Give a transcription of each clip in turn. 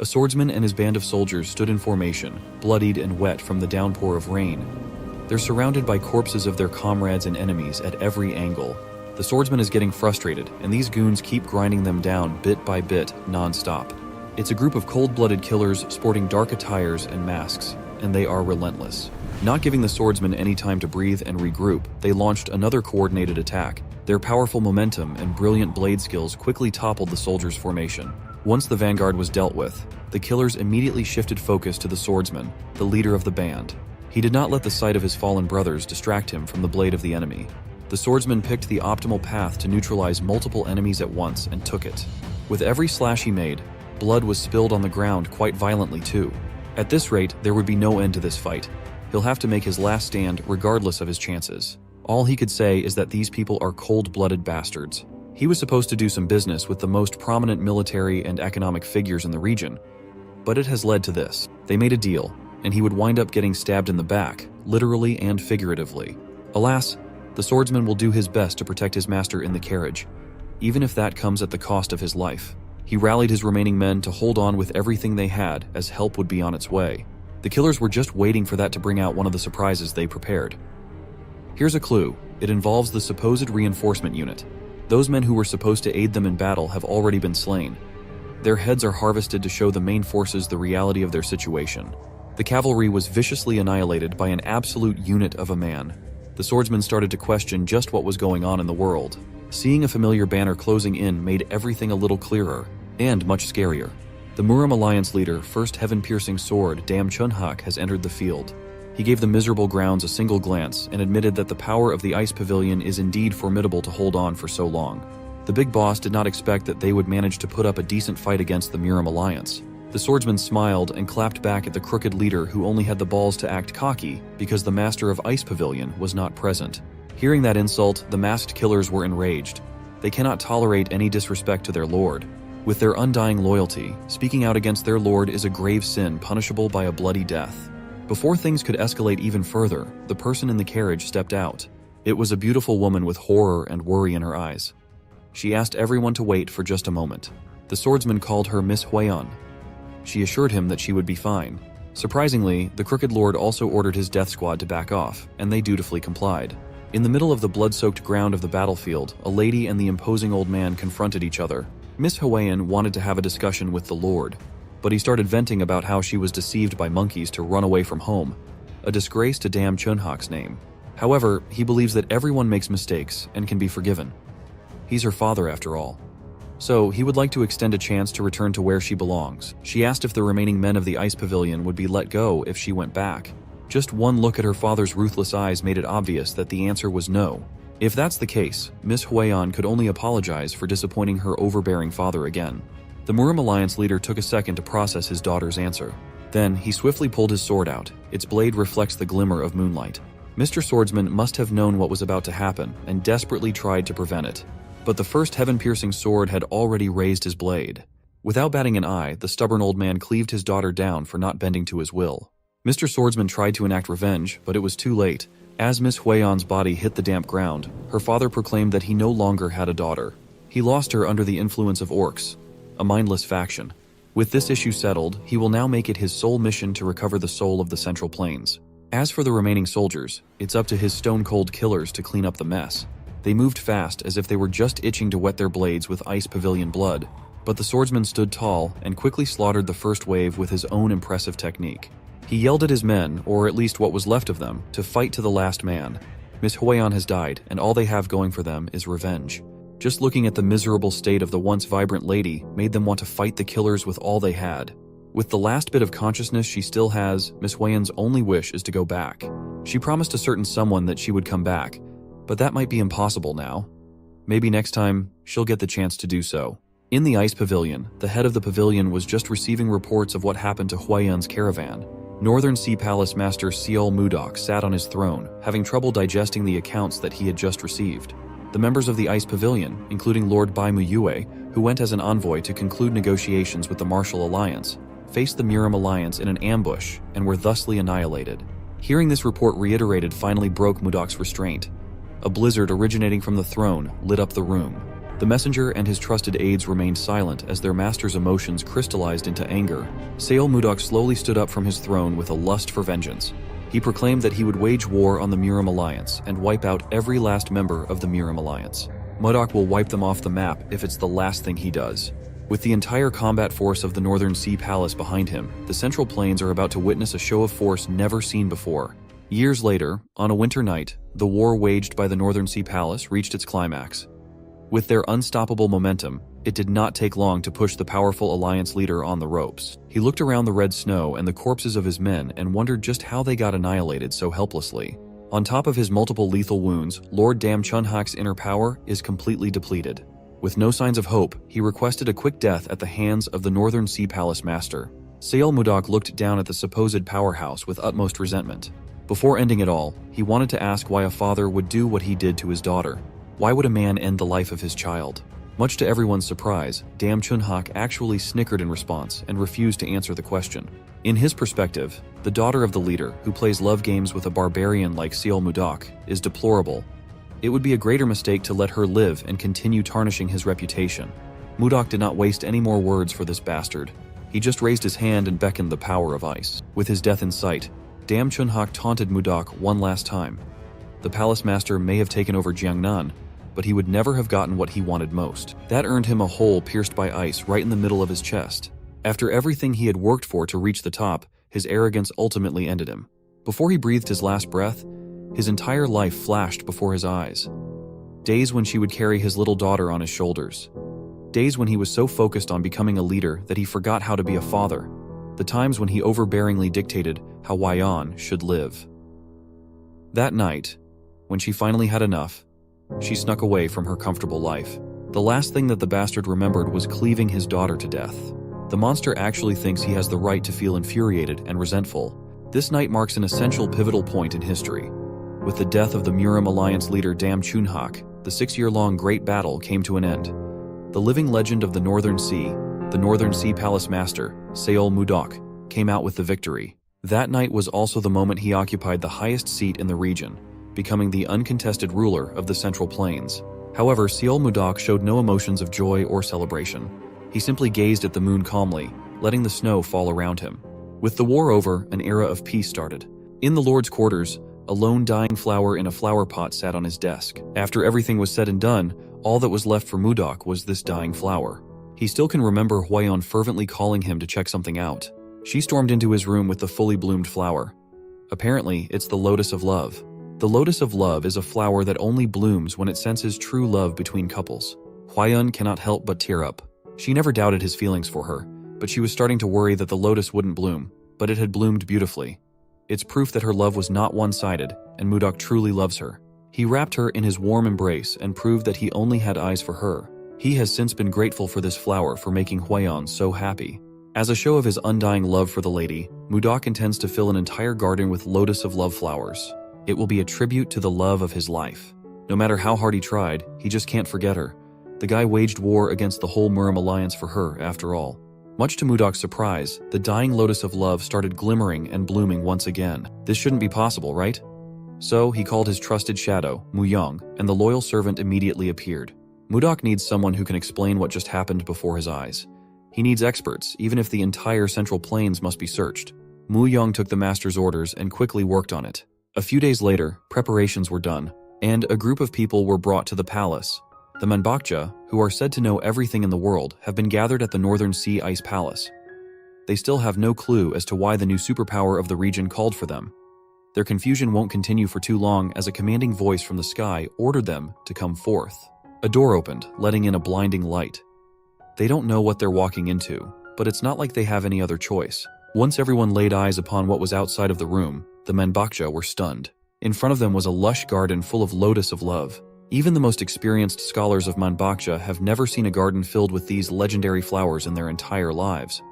A swordsman and his band of soldiers stood in formation, bloodied and wet from the downpour of rain. They're surrounded by corpses of their comrades and enemies at every angle. The swordsman is getting frustrated, and these goons keep grinding them down bit by bit, non-stop. It's a group of cold-blooded killers sporting dark attires and masks, and they are relentless. Not giving the swordsman any time to breathe and regroup, they launched another coordinated attack. Their powerful momentum and brilliant blade skills quickly toppled the soldiers' formation. Once the vanguard was dealt with, the killers immediately shifted focus to the swordsman, the leader of the band. He did not let the sight of his fallen brothers distract him from the blade of the enemy. The swordsman picked the optimal path to neutralize multiple enemies at once and took it. With every slash he made, blood was spilled on the ground quite violently too. At this rate, there would be no end to this fight. He'll have to make his last stand regardless of his chances. All he could say is that these people are cold-blooded bastards. He was supposed to do some business with the most prominent military and economic figures in the region, but it has led to this. They made a deal, and he would wind up getting stabbed in the back, literally and figuratively. Alas, the swordsman will do his best to protect his master in the carriage, even if that comes at the cost of his life. He rallied his remaining men to hold on with everything they had, as help would be on its way. The killers were just waiting for that to bring out one of the surprises they prepared. Here's a clue. It involves the supposed reinforcement unit. Those men who were supposed to aid them in battle have already been slain. Their heads are harvested to show the main forces the reality of their situation. The cavalry was viciously annihilated by an absolute unit of a man. The swordsman started to question just what was going on in the world. Seeing a familiar banner closing in made everything a little clearer, and much scarier. The Muram Alliance leader, 1st Heaven-Piercing Sword Dam Chunhak, has entered the field. He gave the miserable grounds a single glance and admitted that the power of the Ice Pavilion is indeed formidable to hold on for so long. The big boss did not expect that they would manage to put up a decent fight against the Muram Alliance. The swordsman smiled and clapped back at the crooked leader who only had the balls to act cocky because the master of Ice Pavilion was not present. Hearing that insult, the masked killers were enraged. They cannot tolerate any disrespect to their lord. With their undying loyalty, speaking out against their lord is a grave sin punishable by a bloody death. Before things could escalate even further, the person in the carriage stepped out. It was a beautiful woman with horror and worry in her eyes. She asked everyone to wait for just a moment. The swordsman called her Miss Huayan. She assured him that she would be fine. Surprisingly, the crooked lord also ordered his death squad to back off, and they dutifully complied. In the middle of the blood-soaked ground of the battlefield, a lady and the imposing old man confronted each other. Miss Huayan wanted to have a discussion with the lord, but he started venting about how she was deceived by monkeys to run away from home, a disgrace to Dam Chunhak's name. However, he believes that everyone makes mistakes and can be forgiven. He's her father after all. So, he would like to extend a chance to return to where she belongs. She asked if the remaining men of the Ice Pavilion would be let go if she went back. Just one look at her father's ruthless eyes made it obvious that the answer was no. If that's the case, Miss Huayan could only apologize for disappointing her overbearing father again. The Muram Alliance leader took a second to process his daughter's answer. Then, he swiftly pulled his sword out. Its blade reflects the glimmer of moonlight. Mr. Swordsman must have known what was about to happen and desperately tried to prevent it. But the 1st Heaven-Piercing Sword had already raised his blade. Without batting an eye, the stubborn old man cleaved his daughter down for not bending to his will. Mr. Swordsman tried to enact revenge, but it was too late. As Miss Huayan's body hit the damp ground, her father proclaimed that he no longer had a daughter. He lost her under the influence of orcs, a mindless faction. With this issue settled, he will now make it his sole mission to recover the soul of the Central Plains. As for the remaining soldiers, it's up to his stone-cold killers to clean up the mess. They moved fast as if they were just itching to wet their blades with Ice Pavilion blood, but the swordsman stood tall and quickly slaughtered the first wave with his own impressive technique. He yelled at his men, or at least what was left of them, to fight to the last man. Miss Huayan has died, and all they have going for them is revenge. Just looking at the miserable state of the once vibrant lady made them want to fight the killers with all they had. With the last bit of consciousness she still has, Miss Huayan's only wish is to go back. She promised a certain someone that she would come back, but that might be impossible now. Maybe next time, she'll get the chance to do so. In the Ice Pavilion, the head of the pavilion was just receiving reports of what happened to Huayan's caravan. Northern Sea Palace Master Seol Mudok sat on his throne, having trouble digesting the accounts that he had just received. The members of the Ice Pavilion, including Lord Bai Muyue, who went as an envoy to conclude negotiations with the Martial Alliance, faced the Muram Alliance in an ambush and were thusly annihilated. Hearing this report reiterated finally broke Mudok's restraint. A blizzard originating from the throne lit up the room. The messenger and his trusted aides remained silent as their master's emotions crystallized into anger. Seol Mudok slowly stood up from his throne with a lust for vengeance. He proclaimed that he would wage war on the Murim Alliance and wipe out every last member of the Murim Alliance. Mudok will wipe them off the map if it's the last thing he does. With the entire combat force of the Northern Sea Palace behind him, the Central Plains are about to witness a show of force never seen before. Years later, on a winter night, the war waged by the Northern Sea Palace reached its climax. With their unstoppable momentum, it did not take long to push the powerful alliance leader on the ropes. He looked around the red snow and the corpses of his men and wondered just how they got annihilated so helplessly. On top of his multiple lethal wounds, Lord Dam Chunhak's inner power is completely depleted. With no signs of hope, he requested a quick death at the hands of the Northern Sea Palace master. Seol Mudok looked down at the supposed powerhouse with utmost resentment. Before ending it all, he wanted to ask why a father would do what he did to his daughter. Why would a man end the life of his child? Much to everyone's surprise, Dam Chunhak actually snickered in response and refused to answer the question. In his perspective, the daughter of the leader, who plays love games with a barbarian like Seol Mudok, is deplorable. It would be a greater mistake to let her live and continue tarnishing his reputation. Mudok did not waste any more words for this bastard. He just raised his hand and beckoned the power of ice. With his death in sight, Dam Chunhak taunted Mudok one last time. The palace master may have taken over Jiangnan, but he would never have gotten what he wanted most. That earned him a hole pierced by ice right in the middle of his chest. After everything he had worked for to reach the top, his arrogance ultimately ended him. Before he breathed his last breath, his entire life flashed before his eyes. Days when she would carry his little daughter on his shoulders. Days when he was so focused on becoming a leader that he forgot how to be a father. The times when he overbearingly dictated how Huayan should live. That night, when she finally had enough, she snuck away from her comfortable life. The last thing that the bastard remembered was cleaving his daughter to death. The monster actually thinks he has the right to feel infuriated and resentful. This night marks an essential pivotal point in history. With the death of the Murim Alliance leader Dam Chunhak, the 6-year-long Great Battle came to an end. The living legend of the Northern Sea, the Northern Sea Palace Master, Seol Mudok, came out with the victory. That night was also the moment he occupied the highest seat in the region, becoming the uncontested ruler of the Central Plains. However, Seol Mudok showed no emotions of joy or celebration. He simply gazed at the moon calmly, letting the snow fall around him. With the war over, an era of peace started. In the Lord's quarters, a lone dying flower in a flower pot sat on his desk. After everything was said and done, all that was left for Mudok was this dying flower. He still can remember Huayan fervently calling him to check something out. She stormed into his room with the fully bloomed flower. Apparently, it's the Lotus of Love. The Lotus of Love is a flower that only blooms when it senses true love between couples. Huayan cannot help but tear up. She never doubted his feelings for her, but she was starting to worry that the lotus wouldn't bloom, but it had bloomed beautifully. It's proof that her love was not one-sided, and Mudok truly loves her. He wrapped her in his warm embrace and proved that he only had eyes for her. He has since been grateful for this flower for making Huayan so happy. As a show of his undying love for the lady, Mudok intends to fill an entire garden with Lotus of Love flowers. It will be a tribute to the love of his life. No matter how hard he tried, he just can't forget her. The guy waged war against the whole Murim Alliance for her, after all. Much to Mudok's surprise, the dying Lotus of Love started glimmering and blooming once again. This shouldn't be possible, right? So, he called his trusted shadow, Muyong, and the loyal servant immediately appeared. Mudok needs someone who can explain what just happened before his eyes. He needs experts, even if the entire Central Plains must be searched. Muyong took the master's orders and quickly worked on it. A few days later, preparations were done, and a group of people were brought to the palace. The Manbakja, who are said to know everything in the world, have been gathered at the Northern Sea Ice Palace. They still have no clue as to why the new superpower of the region called for them. Their confusion won't continue for too long as a commanding voice from the sky ordered them to come forth. A door opened, letting in a blinding light. They don't know what they're walking into, but it's not like they have any other choice. Once everyone laid eyes upon what was outside of the room, the Manbakja were stunned. In front of them was a lush garden full of Lotus of Love. Even the most experienced scholars of Manbakja have never seen a garden filled with these legendary flowers in their entire lives.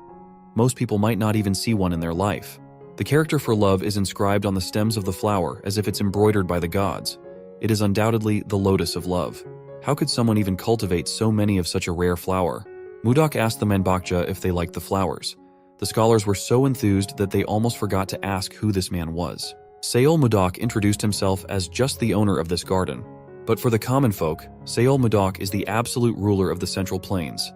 Most people might not even see one in their life. The character for love is inscribed on the stems of the flower as if it's embroidered by the gods. It is undoubtedly the Lotus of Love. How could someone even cultivate so many of such a rare flower? Mudok asked the Manbakja if they liked the flowers. The scholars were so enthused that they almost forgot to ask who this man was. Seol Mudok introduced himself as just the owner of this garden, But for the common folk, Seol Mudok is the absolute ruler of the Central Plains,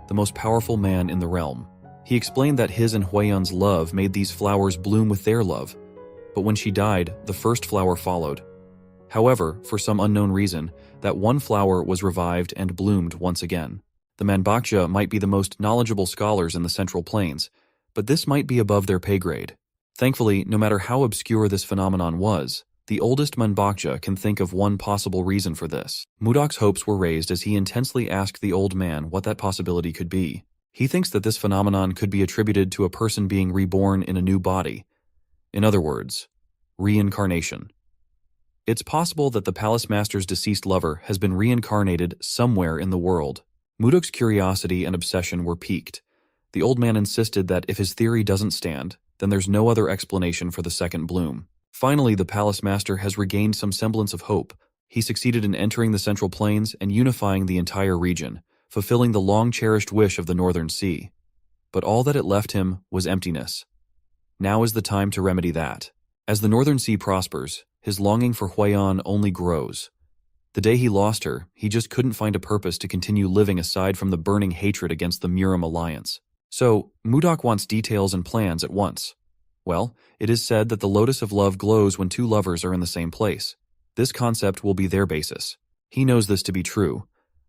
the most powerful man in the realm. He explained that his and Huayun's love made these flowers bloom with their love, but when she died, the first flower followed. However, for some unknown reason, that one flower was revived and bloomed once again. The Manbakja might be the most knowledgeable scholars in the Central Plains, but this might be above their pay grade. Thankfully, no matter how obscure this phenomenon was, the oldest Manbakja can think of one possible reason for this. Mudok's hopes were raised as he intensely asked the old man what that possibility could be. He thinks that this phenomenon could be attributed to a person being reborn in a new body. In other words, reincarnation. It's possible that the palace master's deceased lover has been reincarnated somewhere in the world. Mudok's curiosity and obsession were piqued. The old man insisted that if his theory doesn't stand, then there's no other explanation for the second bloom. Finally, the palace master has regained some semblance of hope. He succeeded in entering the Central Plains and unifying the entire region, fulfilling the long-cherished wish of the Northern Sea. But all that it left him was emptiness. Now is the time to remedy that. As the Northern Sea prospers, his longing for Huayan only grows. The day he lost her, he just couldn't find a purpose to continue living aside from the burning hatred against the Murim alliance. So, Mudok wants details and plans at once. Well, it is said that the lotus of love glows when two lovers are in the same place. This concept will be their basis. He knows this to be true.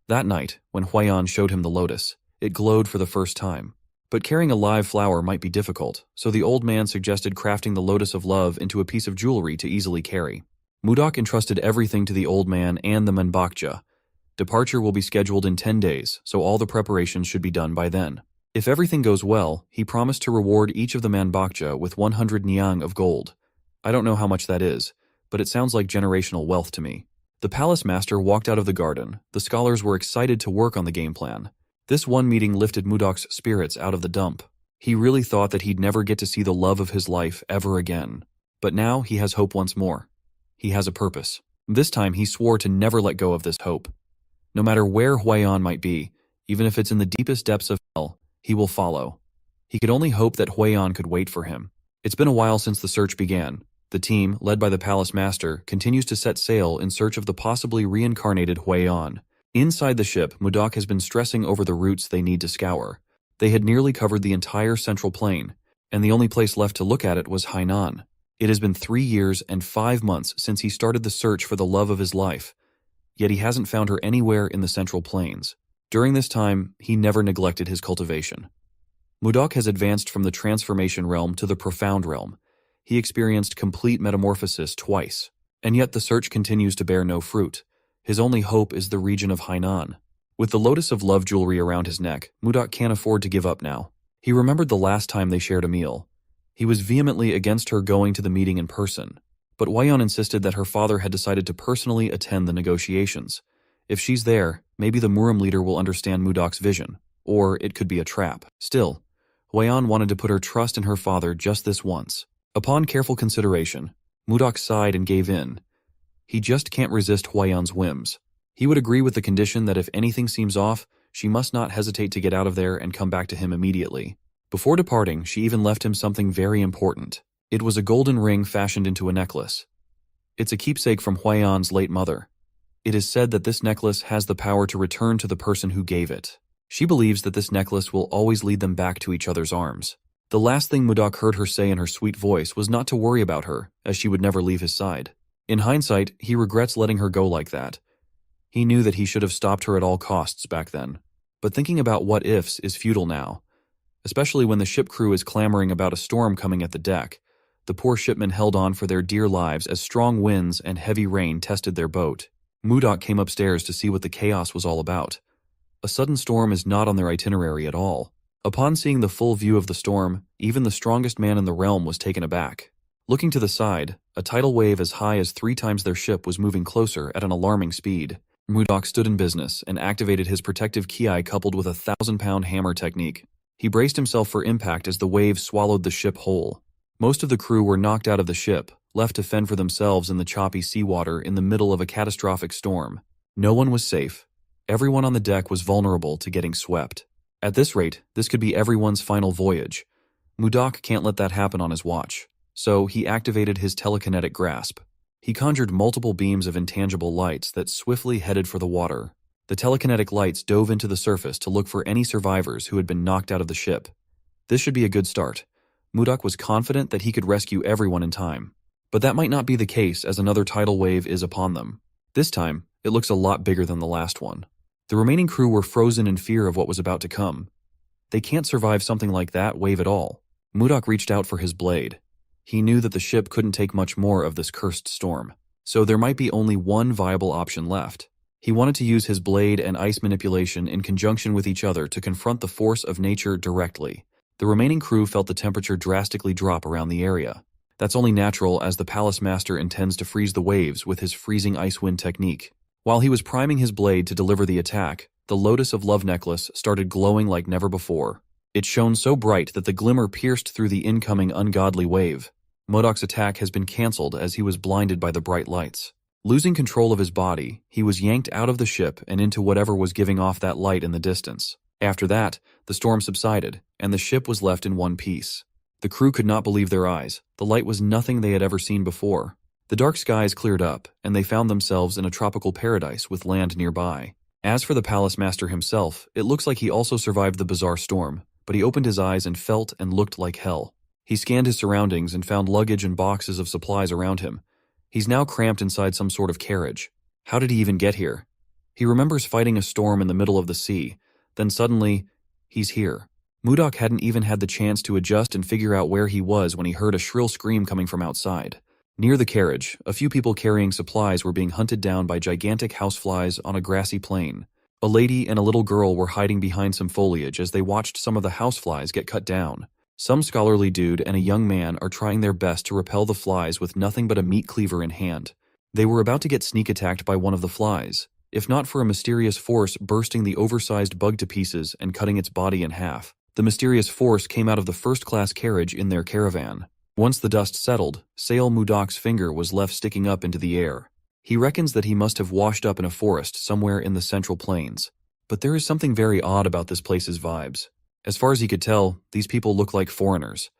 That night, when Huayan showed him the lotus, it glowed for the first time. But carrying a live flower might be difficult, so the old man suggested crafting the lotus of love into a piece of jewelry to easily carry. Mudok entrusted everything to the old man and the Manbakja. Departure will be scheduled in 10 days, so all the preparations should be done by then. If everything goes well, he promised to reward each of the Manbakja with 100 niang of gold. I don't know how much that is, but it sounds like generational wealth to me. The palace master walked out of the garden. The scholars were excited to work on the game plan. This one meeting lifted Mudok's spirits out of the dump. He really thought that he'd never get to see the love of his life ever again. But now he has hope once more. He has a purpose. This time he swore to never let go of this hope. No matter where Huayan might be, even if it's in the deepest depths of hell, he will follow. He could only hope that Huayan could wait for him. It's been a while since the search began. The team, led by the palace master, continues to set sail in search of the possibly reincarnated Huayan. Inside the ship, Mudok has been stressing over the routes they need to scour. They had nearly covered the entire Central Plain, and the only place left to look at it was Hainan. It has been 3 years and 5 months since he started the search for the love of his life, yet he hasn't found her anywhere in the Central Plains. During this time, he never neglected his cultivation. Mudok has advanced from the transformation realm to the profound realm. He experienced complete metamorphosis twice, and yet the search continues to bear no fruit. His only hope is the region of Hainan. With the lotus of love jewelry around his neck, Mudok can't afford to give up now. He remembered the last time they shared a meal. He was vehemently against her going to the meeting in person, but Huayan insisted that her father had decided to personally attend the negotiations. If she's there, maybe the Murim leader will understand Mudok's vision, or it could be a trap. Still, Huayan wanted to put her trust in her father just this once. Upon careful consideration, Mudok sighed and gave in. He just can't resist Huayan's whims. He would agree with the condition that if anything seems off, she must not hesitate to get out of there and come back to him immediately. Before departing, she even left him something very important. It was a golden ring fashioned into a necklace. It's a keepsake from Huayan's late mother. It is said that this necklace has the power to return to the person who gave it. She believes that this necklace will always lead them back to each other's arms. The last thing Mudok heard her say in her sweet voice was not to worry about her, as she would never leave his side. In hindsight, he regrets letting her go like that. He knew that he should have stopped her at all costs back then. But thinking about what-ifs is futile now, especially when the ship crew is clamoring about a storm coming at the deck. The poor shipmen held on for their dear lives as strong winds and heavy rain tested their boat. Mudok came upstairs to see what the chaos was all about. A sudden storm is not on their itinerary at all. Upon seeing the full view of the storm, even the strongest man in the realm was taken aback. Looking to the side, a tidal wave as high as 3 times their ship was moving closer at an alarming speed. Mudok stood in business and activated his protective ki coupled with a 1,000-pound hammer technique. He braced himself for impact as the wave swallowed the ship whole. Most of the crew were knocked out of the ship, left to fend for themselves in the choppy seawater in the middle of a catastrophic storm. No one was safe. Everyone on the deck was vulnerable to getting swept. At this rate, this could be everyone's final voyage. Mudok can't let that happen on his watch, so he activated his telekinetic grasp. He conjured multiple beams of intangible lights that swiftly headed for the water. The telekinetic lights dove into the surface to look for any survivors who had been knocked out of the ship. This should be a good start. Mudok was confident that he could rescue everyone in time. But that might not be the case, as another tidal wave is upon them. This time, it looks a lot bigger than the last one. The remaining crew were frozen in fear of what was about to come. They can't survive something like that wave at all. Mudok reached out for his blade. He knew that the ship couldn't take much more of this cursed storm, so there might be only one viable option left. He wanted to use his blade and ice manipulation in conjunction with each other to confront the force of nature directly. The remaining crew felt the temperature drastically drop around the area. That's only natural, as the Palace Master intends to freeze the waves with his freezing ice wind technique. While he was priming his blade to deliver the attack, the Lotus of Love necklace started glowing like never before. It shone so bright that the glimmer pierced through the incoming ungodly wave. Mudok's attack has been cancelled as he was blinded by the bright lights. Losing control of his body, he was yanked out of the ship and into whatever was giving off that light in the distance. After that, the storm subsided, and the ship was left in one piece. The crew could not believe their eyes. The light was nothing they had ever seen before. The dark skies cleared up, and they found themselves in a tropical paradise with land nearby. As for the Palace Master himself, it looks like he also survived the bizarre storm, but he opened his eyes and felt and looked like hell. He scanned his surroundings and found luggage and boxes of supplies around him. He's now cramped inside some sort of carriage. How did he even get here? He remembers fighting a storm in the middle of the sea. Then suddenly, he's here. Mudok hadn't even had the chance to adjust and figure out where he was when he heard a shrill scream coming from outside. Near the carriage, a few people carrying supplies were being hunted down by gigantic houseflies on a grassy plain. A lady and a little girl were hiding behind some foliage as they watched some of the houseflies get cut down. Some scholarly dude and a young man are trying their best to repel the flies with nothing but a meat cleaver in hand. They were about to get sneak attacked by one of the flies, if not for a mysterious force bursting the oversized bug to pieces and cutting its body in half. The mysterious force came out of the first-class carriage in their caravan. Once the dust settled, Sail Mudok's finger was left sticking up into the air. He reckons that he must have washed up in a forest somewhere in the Central Plains. But there is something very odd about this place's vibes. As far as he could tell, these people look like foreigners.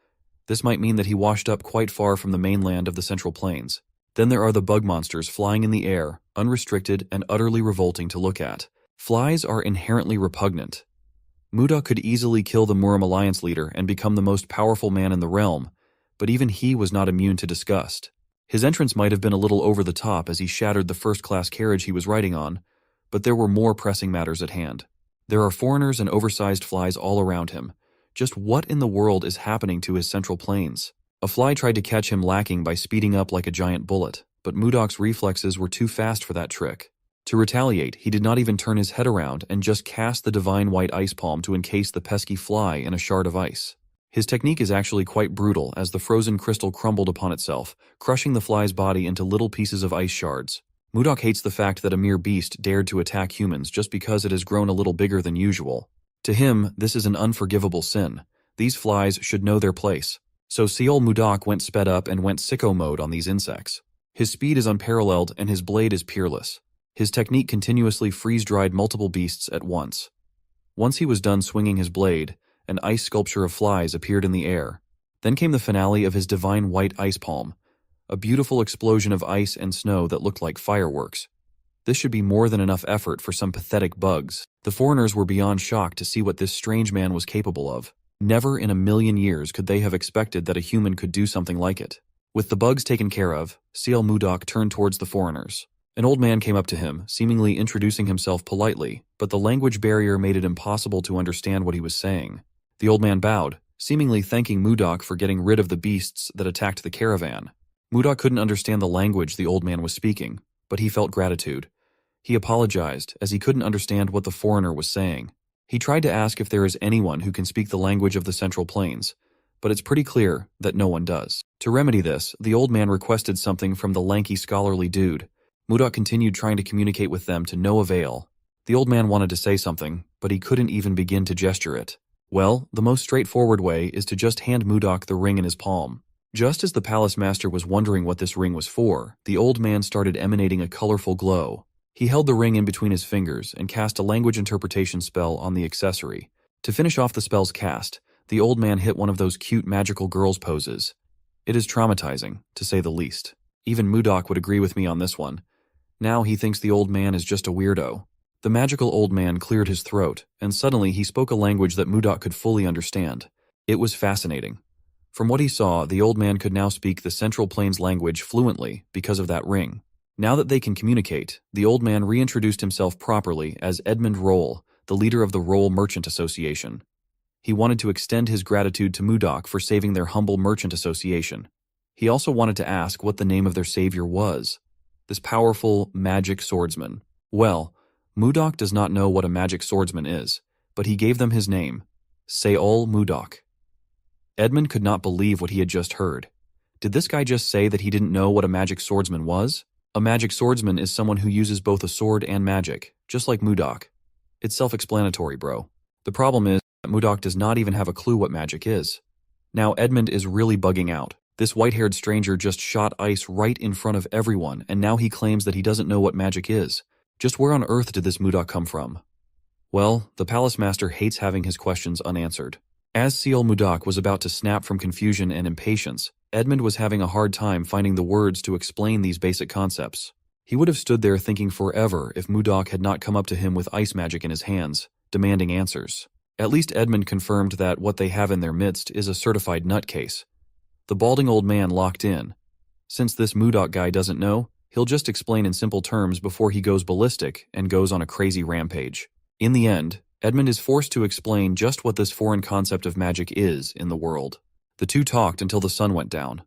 This might mean that he washed up quite far from the mainland of the Central Plains. Then there are the bug monsters flying in the air, unrestricted and utterly revolting to look at. Flies are inherently repugnant. Mudok could easily kill the Murim Alliance leader and become the most powerful man in the realm, but even he was not immune to disgust. His entrance might have been a little over the top as he shattered the first-class carriage he was riding on, but there were more pressing matters at hand. There are foreigners and oversized flies all around him. Just what in the world is happening to his Central Plains? A fly tried to catch him lacking by speeding up like a giant bullet, but Mudok's reflexes were too fast for that trick. To retaliate, he did not even turn his head around and just cast the divine white ice palm to encase the pesky fly in a shard of ice. His technique is actually quite brutal, as the frozen crystal crumbled upon itself, crushing the fly's body into little pieces of ice shards. Mudok hates the fact that a mere beast dared to attack humans just because it has grown a little bigger than usual. To him, this is an unforgivable sin. These flies should know their place. So Seol Mudok went sped up and went sicko mode on these insects. His speed is unparalleled and his blade is peerless. His technique continuously freeze-dried multiple beasts at once. Once he was done swinging his blade, an ice sculpture of flies appeared in the air. Then came the finale of his divine white ice palm, a beautiful explosion of ice and snow that looked like fireworks. This should be more than enough effort for some pathetic bugs. The foreigners were beyond shocked to see what this strange man was capable of. Never in a million years could they have expected that a human could do something like it. With the bugs taken care of, Seol Mudok turned towards the foreigners. An old man came up to him, seemingly introducing himself politely, but the language barrier made it impossible to understand what he was saying. The old man bowed, seemingly thanking Mudok for getting rid of the beasts that attacked the caravan. Mudok couldn't understand the language the old man was speaking, but he felt gratitude. He apologized, as he couldn't understand what the foreigner was saying. He tried to ask if there is anyone who can speak the language of the Central Plains, but it's pretty clear that no one does. To remedy this, the old man requested something from the lanky scholarly dude. Mudok continued trying to communicate with them to no avail. The old man wanted to say something, but he couldn't even begin to gesture it. Well, the most straightforward way is to just hand Mudok the ring in his palm. Just as the palace master was wondering what this ring was for, the old man started emanating a colorful glow. He held the ring in between his fingers and cast a language interpretation spell on the accessory. To finish off the spell's cast, the old man hit one of those cute magical girls poses. It is traumatizing, to say the least. Even Mudok would agree with me on this one. Now he thinks the old man is just a weirdo. The magical old man cleared his throat, and suddenly he spoke a language that Mudok could fully understand. It was fascinating. From what he saw, the old man could now speak the Central Plains language fluently because of that ring. Now that they can communicate, the old man reintroduced himself properly as Edmund Roll, the leader of the Roll Merchant Association. He wanted to extend his gratitude to Mudok for saving their humble merchant association. He also wanted to ask what the name of their savior was. This powerful, magic swordsman. Well, Mudok does not know what a magic swordsman is, but he gave them his name, Seol Mudok. Edmund could not believe what he had just heard. Did this guy just say that he didn't know what a magic swordsman was? A magic swordsman is someone who uses both a sword and magic, just like Mudok. It's self-explanatory, bro. The problem is that Mudok does not even have a clue what magic is. Now Edmund is really bugging out. This white-haired stranger just shot ice right in front of everyone, and now he claims that he doesn't know what magic is. Just where on earth did this Mudok come from? Well, the palace master hates having his questions unanswered. As Seol Mudok was about to snap from confusion and impatience, Edmund was having a hard time finding the words to explain these basic concepts. He would have stood there thinking forever if Mudok had not come up to him with ice magic in his hands, demanding answers. At least Edmund confirmed that what they have in their midst is a certified nutcase. The balding old man locked in. Since this Mudok guy doesn't know, he'll just explain in simple terms before he goes ballistic and goes on a crazy rampage. In the end, Edmund is forced to explain just what this foreign concept of magic is in the world. The two talked until the sun went down.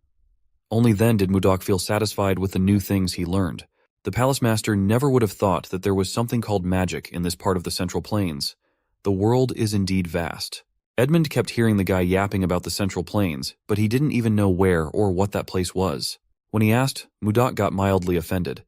Only then did Mudok feel satisfied with the new things he learned. The palace master never would have thought that there was something called magic in this part of the Central Plains. The world is indeed vast. Edmund kept hearing the guy yapping about the Central Plains, but he didn't even know where or what that place was. When he asked, Mudok got mildly offended.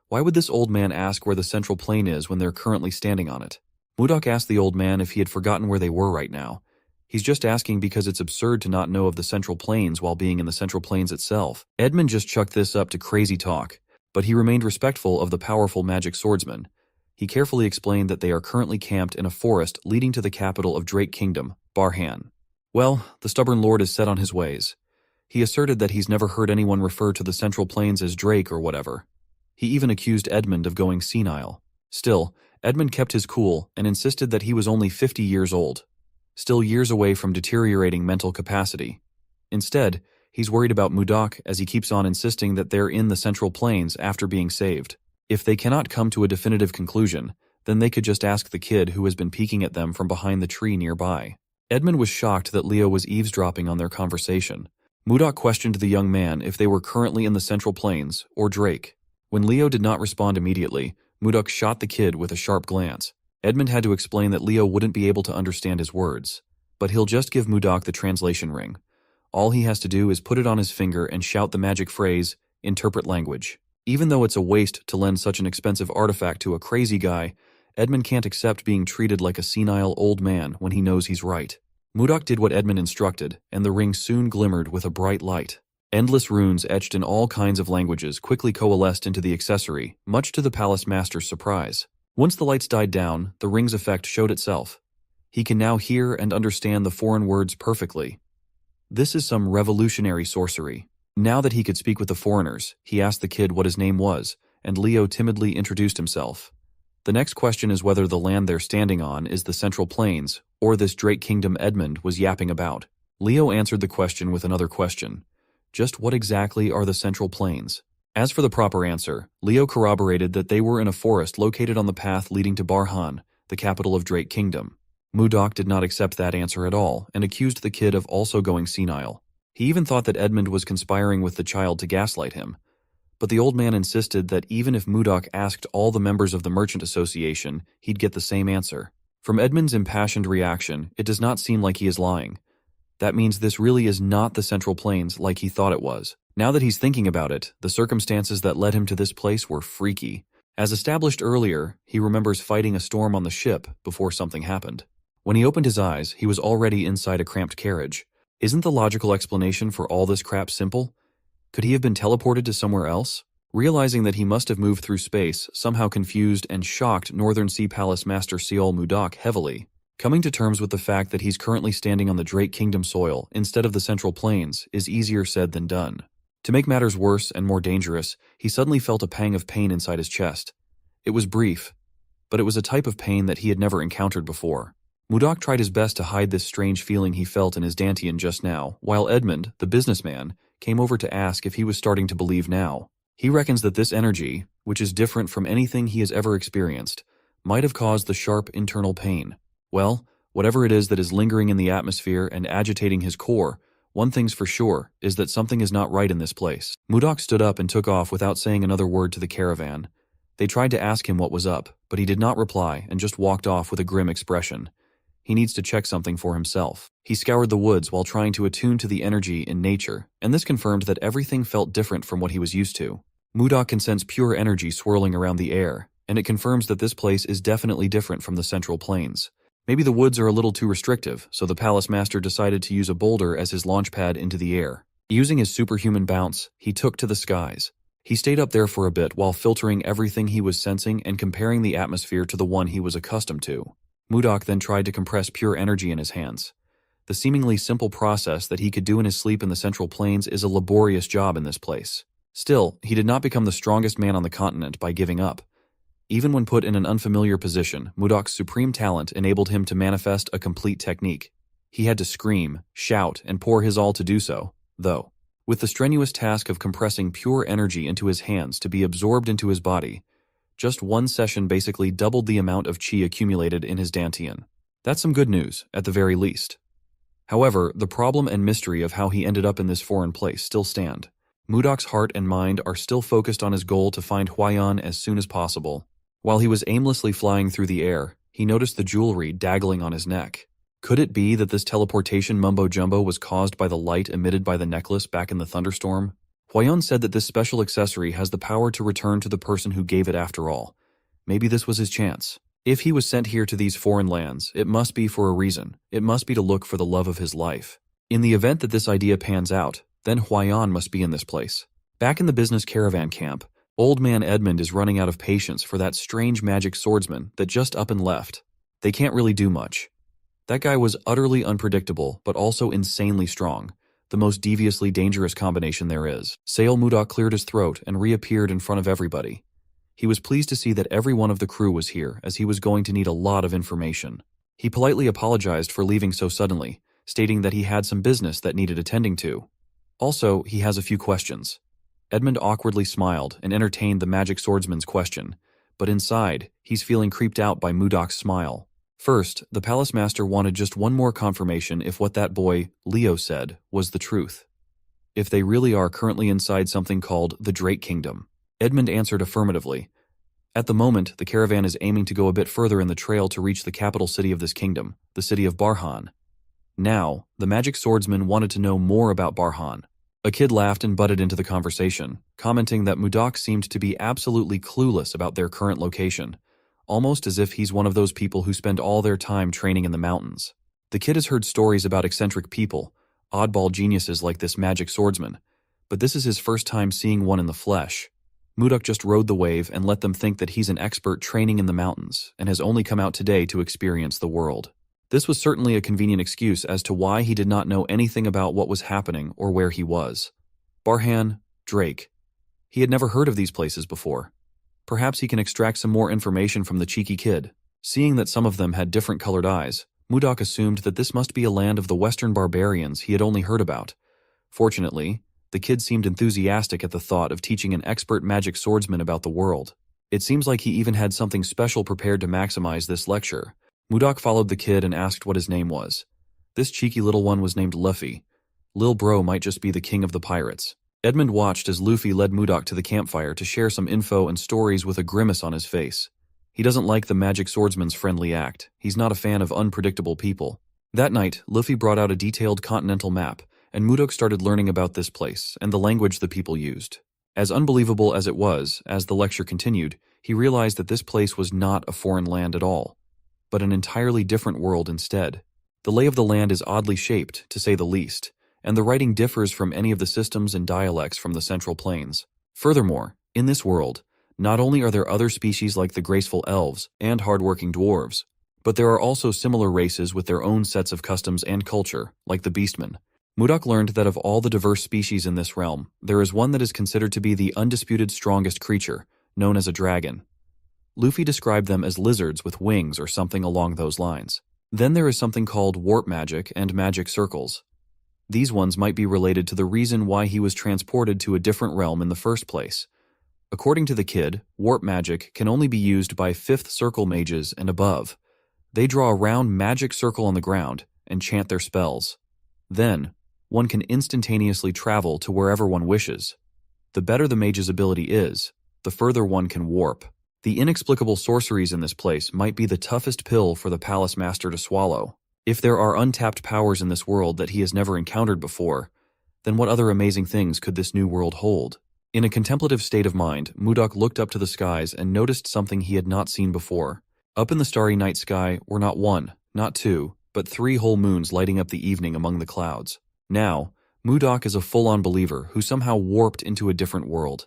Why would this old man ask where the Central Plain is when they're currently standing on it? Mudok asked the old man if he had forgotten where they were right now. He's just asking because it's absurd to not know of the Central Plains while being in the Central Plains itself. Edmund just chucked this up to crazy talk, but he remained respectful of the powerful magic swordsman. He carefully explained that they are currently camped in a forest leading to the capital of Drake Kingdom, Barhan. Well, the stubborn lord is set on his ways. He asserted that he's never heard anyone refer to the Central Plains as Drake or whatever. He even accused Edmund of going senile. Still, Edmund kept his cool and insisted that he was only 50 years old, still years away from deteriorating mental capacity. Instead, he's worried about Mudok as he keeps on insisting that they're in the Central Plains after being saved. If they cannot come to a definitive conclusion, then they could just ask the kid who has been peeking at them from behind the tree nearby. Edmund was shocked that Leo was eavesdropping on their conversation. Mudok questioned the young man if they were currently in the Central Plains or Drake. When Leo did not respond immediately, Mudok shot the kid with a sharp glance. Edmund had to explain that Leo wouldn't be able to understand his words, but he'll just give Mudok the translation ring. All he has to do is put it on his finger and shout the magic phrase, "Interpret language." Even though it's a waste to lend such an expensive artifact to a crazy guy, Edmund can't accept being treated like a senile old man when he knows he's right. Mudok did what Edmund instructed, and the ring soon glimmered with a bright light. Endless runes etched in all kinds of languages quickly coalesced into the accessory, much to the palace master's surprise. Once the lights died down, the ring's effect showed itself. He can now hear and understand the foreign words perfectly. This is some revolutionary sorcery. Now that he could speak with the foreigners, he asked the kid what his name was, and Leo timidly introduced himself. The next question is whether the land they're standing on is the Central Plains, or this Drake Kingdom Edmund was yapping about. Leo answered the question with another question. Just what exactly are the Central Plains? As for the proper answer, Leo corroborated that they were in a forest located on the path leading to Barhan, the capital of Drake Kingdom. Mudok did not accept that answer at all and accused the kid of also going senile. He even thought that Edmund was conspiring with the child to gaslight him. But the old man insisted that even if Mudok asked all the members of the Merchant Association, he'd get the same answer. From Edmund's impassioned reaction, it does not seem like he is lying. That means this really is not the Central Plains like he thought it was. Now that he's thinking about it, the circumstances that led him to this place were freaky. As established earlier, he remembers fighting a storm on the ship before something happened. When he opened his eyes, he was already inside a cramped carriage. Isn't the logical explanation for all this crap simple? Could he have been teleported to somewhere else? Realizing that he must have moved through space, somehow confused and shocked Northern Sea Palace Master Seol Mudok heavily. Coming to terms with the fact that he's currently standing on the Drake Kingdom soil instead of the Central Plains is easier said than done. To make matters worse and more dangerous, he suddenly felt a pang of pain inside his chest. It was brief, but it was a type of pain that he had never encountered before. Mudok tried his best to hide this strange feeling he felt in his dantian just now, while Edmund, the businessman, came over to ask if he was starting to believe now. He reckons that this energy, which is different from anything he has ever experienced, might have caused the sharp internal pain. Well, whatever it is that is lingering in the atmosphere and agitating his core, one thing's for sure, is that something is not right in this place. Mudok stood up and took off without saying another word to the caravan. They tried to ask him what was up, but he did not reply and just walked off with a grim expression. He needs to check something for himself. He scoured the woods while trying to attune to the energy in nature, and this confirmed that everything felt different from what he was used to. Mudok can sense pure energy swirling around the air, and it confirms that this place is definitely different from the Central Plains. Maybe the woods are a little too restrictive, so the Palace Master decided to use a boulder as his launch pad into the air. Using his superhuman bounce, he took to the skies. He stayed up there for a bit while filtering everything he was sensing and comparing the atmosphere to the one he was accustomed to. Mudok then tried to compress pure energy in his hands. The seemingly simple process that he could do in his sleep in the Central Plains is a laborious job in this place. Still, he did not become the strongest man on the continent by giving up. Even when put in an unfamiliar position, Mudok's supreme talent enabled him to manifest a complete technique. He had to scream, shout, and pour his all to do so, though. With the strenuous task of compressing pure energy into his hands to be absorbed into his body, just one session basically doubled the amount of chi accumulated in his dantian. That's some good news, at the very least. However, the problem and mystery of how he ended up in this foreign place still stand. Mudok's heart and mind are still focused on his goal to find Huayan as soon as possible. While he was aimlessly flying through the air, he noticed the jewelry dangling on his neck. Could it be that this teleportation mumbo-jumbo was caused by the light emitted by the necklace back in the thunderstorm? Huayan said that this special accessory has the power to return to the person who gave it after all. Maybe this was his chance. If he was sent here to these foreign lands, it must be for a reason. It must be to look for the love of his life. In the event that this idea pans out, then Huayan must be in this place. Back in the business caravan camp, Old Man Edmund is running out of patience for that strange magic swordsman that just up and left. They can't really do much. That guy was utterly unpredictable, but also insanely strong. The most deviously dangerous combination there is. Sail Mudok cleared his throat and reappeared in front of everybody. He was pleased to see that every one of the crew was here, as he was going to need a lot of information. He politely apologized for leaving so suddenly, stating that he had some business that needed attending to. Also, he has a few questions. Edmund awkwardly smiled and entertained the magic swordsman's question, but inside, he's feeling creeped out by Mudok's smile. First, the Palace Master wanted just one more confirmation if what that boy, Leo, said was the truth. If they really are currently inside something called the Drake Kingdom. Edmund answered affirmatively. At the moment, the caravan is aiming to go a bit further in the trail to reach the capital city of this kingdom, the city of Barhan. Now, the magic swordsman wanted to know more about Barhan. A kid laughed and butted into the conversation, commenting that Mudok seemed to be absolutely clueless about their current location, almost as if he's one of those people who spend all their time training in the mountains. The kid has heard stories about eccentric people, oddball geniuses like this magic swordsman, but this is his first time seeing one in the flesh. Mudok just rode the wave and let them think that he's an expert training in the mountains and has only come out today to experience the world. This was certainly a convenient excuse as to why he did not know anything about what was happening or where he was. Barhan, Drake. He had never heard of these places before. Perhaps he can extract some more information from the cheeky kid. Seeing that some of them had different colored eyes, Mudok assumed that this must be a land of the Western barbarians he had only heard about. Fortunately, the kid seemed enthusiastic at the thought of teaching an expert magic swordsman about the world. It seems like he even had something special prepared to maximize this lecture. Mudok followed the kid and asked what his name was. This cheeky little one was named Luffy. Lil Bro might just be the king of the pirates. Edmund watched as Luffy led Mudok to the campfire to share some info and stories with a grimace on his face. He doesn't like the magic swordsman's friendly act. He's not a fan of unpredictable people. That night, Luffy brought out a detailed continental map, and Mudok started learning about this place and the language the people used. As unbelievable as it was, as the lecture continued, he realized that this place was not a foreign land at all, but an entirely different world instead. The lay of the land is oddly shaped, to say the least, and the writing differs from any of the systems and dialects from the Central Plains. Furthermore, in this world, not only are there other species like the graceful elves and hardworking dwarves, but there are also similar races with their own sets of customs and culture, like the beastmen. Mudok learned that of all the diverse species in this realm, there is one that is considered to be the undisputed strongest creature, known as a dragon. Luffy described them as lizards with wings or something along those lines. Then there is something called warp magic and magic circles. These ones might be related to the reason why he was transported to a different realm in the first place. According to the kid, warp magic can only be used by 5th circle mages and above. They draw a round magic circle on the ground and chant their spells. Then, one can instantaneously travel to wherever one wishes. The better the mage's ability is, the further one can warp. The inexplicable sorceries in this place might be the toughest pill for the palace master to swallow. If there are untapped powers in this world that he has never encountered before, then what other amazing things could this new world hold? In a contemplative state of mind, Mudok looked up to the skies and noticed something he had not seen before. Up in the starry night sky were not 1, not 2, but 3 whole moons lighting up the evening among the clouds. Now, Mudok is a full-on believer who somehow warped into a different world.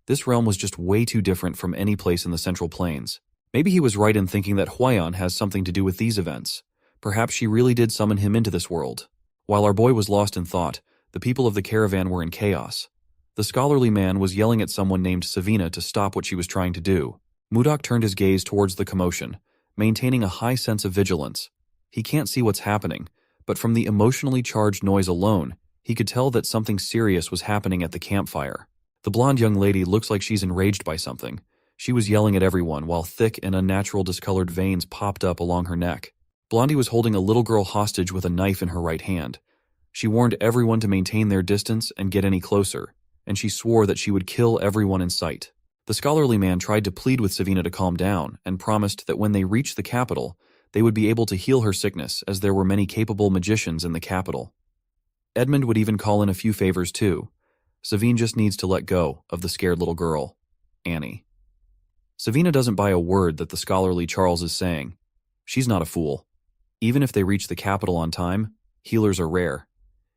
This realm was just way too different from any place in the Central Plains. Maybe he was right in thinking that Huayan has something to do with these events. Perhaps she really did summon him into this world. While our boy was lost in thought, the people of the caravan were in chaos. The scholarly man was yelling at someone named Savina to stop what she was trying to do. Mudok turned his gaze towards the commotion, maintaining a high sense of vigilance. He can't see what's happening, but from the emotionally charged noise alone, he could tell that something serious was happening at the campfire. The blonde young lady looks like she's enraged by something. She was yelling at everyone while thick and unnatural discolored veins popped up along her neck. Blondie was holding a little girl hostage with a knife in her right hand. She warned everyone to maintain their distance and get any closer, and she swore that she would kill everyone in sight. The scholarly man tried to plead with Savina to calm down and promised that when they reached the capital, they would be able to heal her sickness as there were many capable magicians in the capital. Edmund would even call in a few favors too. Savine just needs to let go of the scared little girl, Annie. Savina doesn't buy a word that the scholarly Charles is saying. She's not a fool. Even if they reach the capital on time, healers are rare.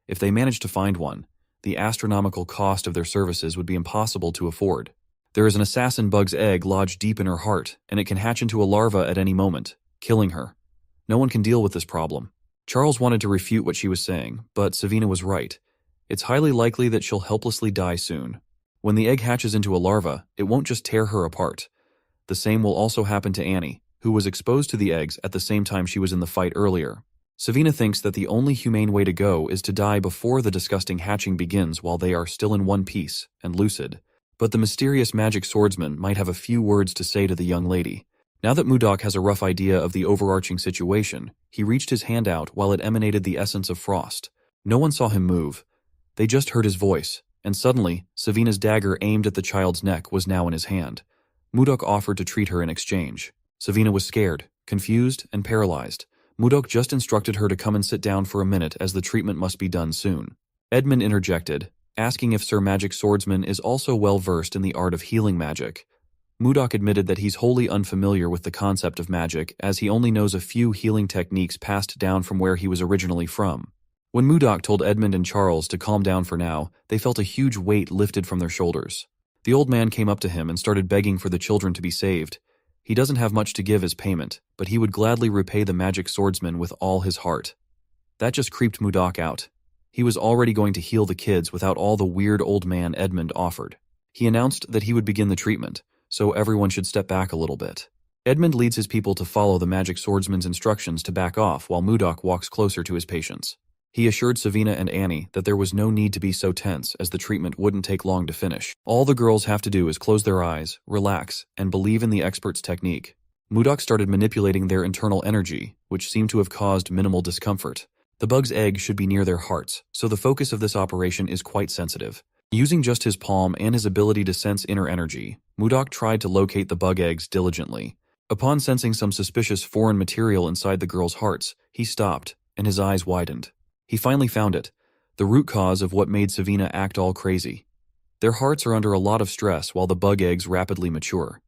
If they manage to find one, the astronomical cost of their services would be impossible to afford. There is an assassin bug's egg lodged deep in her heart, and it can hatch into a larva at any moment, killing her. No one can deal with this problem. Charles wanted to refute what she was saying, but Savina was right. It's highly likely that she'll helplessly die soon. When the egg hatches into a larva, it won't just tear her apart. The same will also happen to Annie, who was exposed to the eggs at the same time she was in the fight earlier. Savina thinks that the only humane way to go is to die before the disgusting hatching begins while they are still in one piece and lucid. But the mysterious magic swordsman might have a few words to say to the young lady. Now that Mudok has a rough idea of the overarching situation, he reached his hand out while it emanated the essence of frost. No one saw him move. They just heard his voice, and suddenly, Savina's dagger aimed at the child's neck was now in his hand. Mudok offered to treat her in exchange. Savina was scared, confused, and paralyzed. Mudok just instructed her to come and sit down for a minute as the treatment must be done soon. Edmund interjected, asking if Sir Magic Swordsman is also well versed in the art of healing magic. Mudok admitted that he's wholly unfamiliar with the concept of magic, as he only knows a few healing techniques passed down from where he was originally from. When Mudok told Edmund and Charles to calm down for now, they felt a huge weight lifted from their shoulders. The old man came up to him and started begging for the children to be saved. He doesn't have much to give as payment, but he would gladly repay the magic swordsman with all his heart. That just creeped Mudok out. He was already going to heal the kids without all the weird old man Edmund offered. He announced that he would begin the treatment, so everyone should step back a little bit. Edmund leads his people to follow the magic swordsman's instructions to back off while Mudok walks closer to his patients. He assured Savina and Annie that there was no need to be so tense as the treatment wouldn't take long to finish. All the girls have to do is close their eyes, relax, and believe in the expert's technique. Mudok started manipulating their internal energy, which seemed to have caused minimal discomfort. The bug's egg should be near their hearts, so the focus of this operation is quite sensitive. Using just his palm and his ability to sense inner energy, Mudok tried to locate the bug eggs diligently. Upon sensing some suspicious foreign material inside the girls' hearts, he stopped, and his eyes widened. He finally found it, the root cause of what made Savina act all crazy. Their hearts are under a lot of stress while the bug eggs rapidly mature.